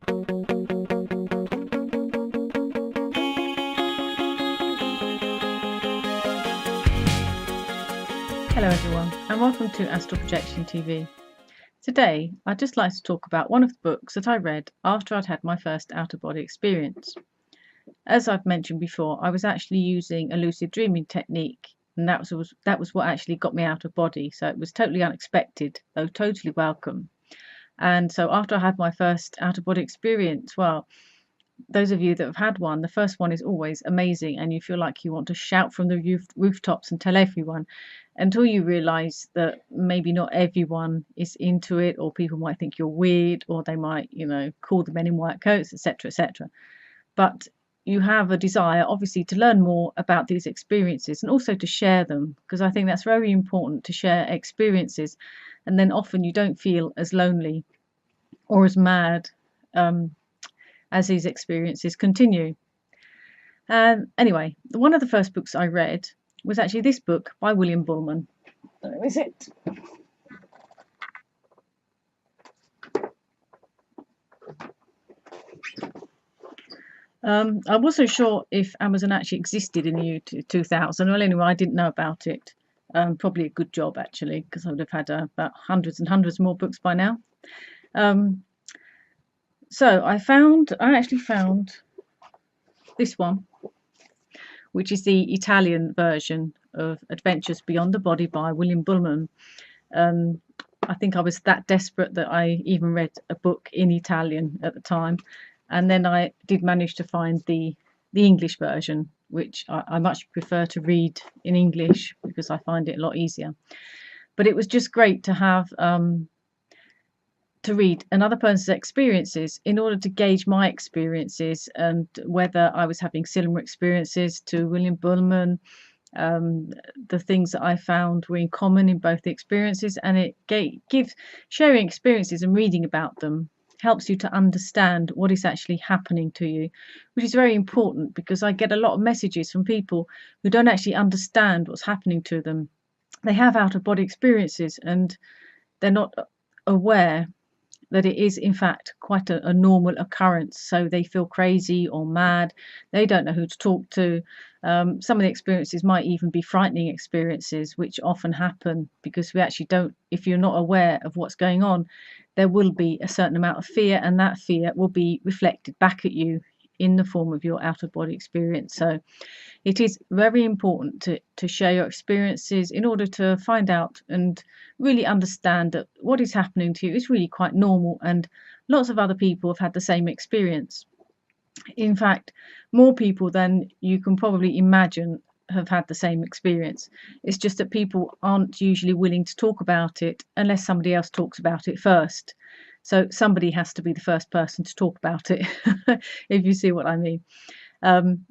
Hello everyone, and welcome to Astral Projection TV. Today, I'd just like to talk about one of the books that I read after I'd had my first out-of-body experience. As I've mentioned before, I was actually using a lucid dreaming technique, and that was what actually got me out of body. So it was totally unexpected, though totally welcome. And so after I had my first out-of-body experience, well, those of you that have had one, the first one is always amazing, and you feel like you want to shout from the rooftops and tell everyone, until you realize that maybe not everyone is into it, or people might think you're weird, or they might, call the men in white coats, etc., etc. But you have a desire, obviously, to learn more about these experiences and also to share them, because I think that's very important, to share experiences, and then often you don't feel as lonely or as mad as these experiences continue. Anyway, one of the first books I read was actually this book by William Buhlman. Where is it? I wasn't sure if Amazon actually existed in the year 2000. Well, anyway, I didn't know about it. Probably a good job, actually, because I would have had about hundreds and hundreds more books by now. So I actually found this one, which is the Italian version of Adventures Beyond the Body by William Buhlman. I think I was that desperate that I even read a book in Italian at the time, and then I did manage to find the English version, which I much prefer to read in English because I find it a lot easier. But it was just great to have to read another person's experiences in order to gauge my experiences and whether I was having similar experiences to William Buhlman. The things that I found were in common in both the experiences, and it gives sharing experiences and reading about them helps you to understand what is actually happening to you, which is very important, because I get a lot of messages from people who don't actually understand what's happening to them. They have out-of-body experiences and they're not aware that it is in fact quite a normal occurrence. So they feel crazy or mad. They don't know who to talk to. Some of the experiences might even be frightening experiences, which often happen because we actually don't, if you're not aware of what's going on, there will be a certain amount of fear, and that fear will be reflected back at you in the form of your out-of-body experience. So it is very important to share your experiences in order to find out and really understand that what is happening to you is really quite normal, and lots of other people have had the same experience. In fact, more people than you can probably imagine have had the same experience. It's just that people aren't usually willing to talk about it unless somebody else talks about it first. So somebody has to be the first person to talk about it, if you see what I mean.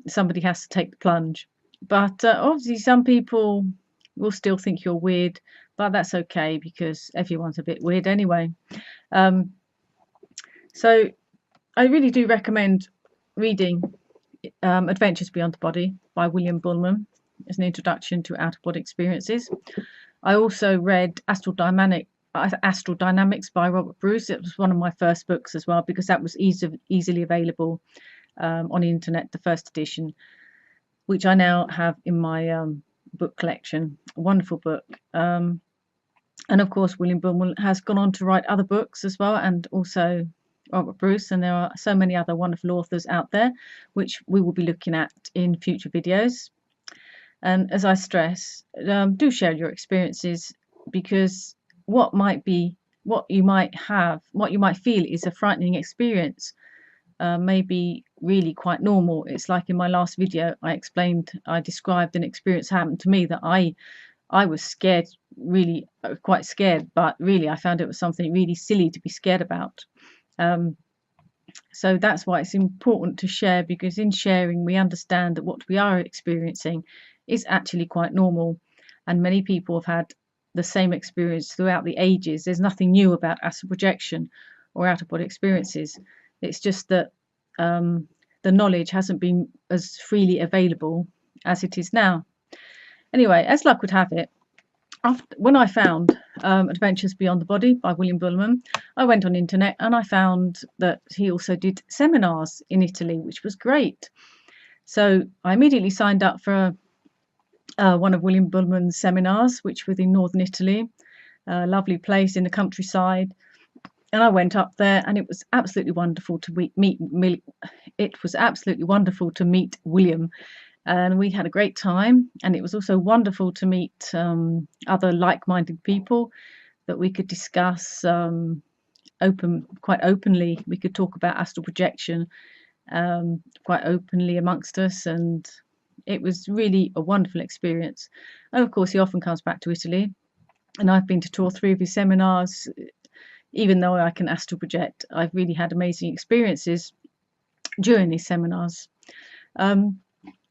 Somebody has to take the plunge. But obviously some people will still think you're weird, but that's okay because everyone's a bit weird anyway. So I really do recommend reading Adventures Beyond the Body by William Buhlman as an introduction to out-of-body experiences. I also read Astral Dynamics by Robert Bruce. It was one of my first books as well, because that was easily available on the internet, the first edition, which I now have in my book collection. A wonderful book. And of course, William Buhlman has gone on to write other books as well, and also Robert Bruce, and there are so many other wonderful authors out there, which we will be looking at in future videos. And as I stress, do share your experiences, because what you might feel is a frightening experience may be really quite normal. It's like in my last video, I described an experience happened to me that I was scared, really quite scared, but really I found it was something really silly to be scared about. So that's why it's important to share, because in sharing we understand that what we are experiencing is actually quite normal, and many people have had the same experience throughout the ages. There's nothing new about astral projection or out-of-body experiences. It's just that the knowledge hasn't been as freely available as it is now. Anyway, as luck would have it, when I found Adventures Beyond the Body by William Buhlman, I went on internet and I found that he also did seminars in Italy, which was great. So I immediately signed up for one of William Buhlman's seminars, which was in northern Italy, a lovely place in the countryside. And I went up there, and it was absolutely wonderful to meet. It was absolutely wonderful to meet William, and we had a great time. And it was also wonderful to meet other like-minded people that we could discuss quite openly. We could talk about astral projection quite openly amongst us, and it was really a wonderful experience. And of course, he often comes back to Italy, and I've been to 2 or 3 of his seminars. Even though I can astral project, I've really had amazing experiences during these seminars.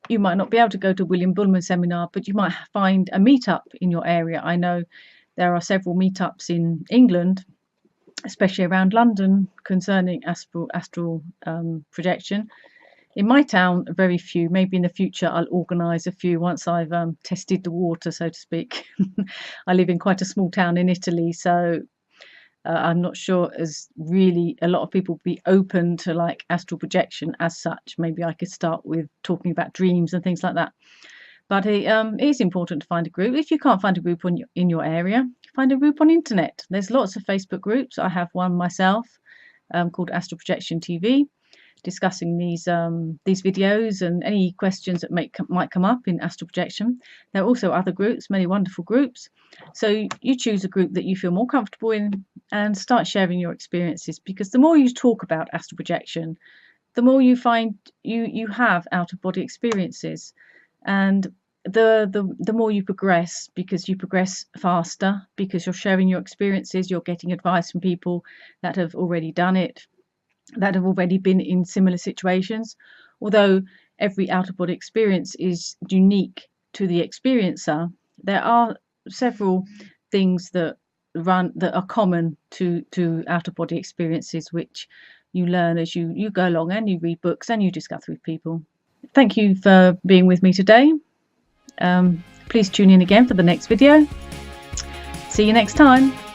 You might not be able to go to William Buhlman seminar, but you might find a meetup in your area. I know there are several meetups in England, especially around London, concerning astral projection. In my town, very few. Maybe in the future I'll organise a few once I've tested the water, so to speak. I live in quite a small town in Italy, so I'm not sure as really a lot of people be open to like astral projection as such. Maybe I could start with talking about dreams and things like that. But it is important to find a group. If you can't find a group in your area, find a group on internet. There's lots of Facebook groups. I have one myself called Astral Projection TV, discussing these videos and any questions that might come up in astral projection. There are also other groups, many wonderful groups. So you choose a group that you feel more comfortable in and start sharing your experiences, because the more you talk about astral projection, the more you find you have out-of-body experiences, and the more you progress, because you progress faster, because you're sharing your experiences, you're getting advice from people that have already done it, that have already been in similar situations. Although every out-of-body experience is unique to the experiencer, there are several things that are common to out-of-body experiences, which you learn as you go along, and you read books and you discuss with people. Thank you for being with me today. Please tune in again for the next video. See you next time.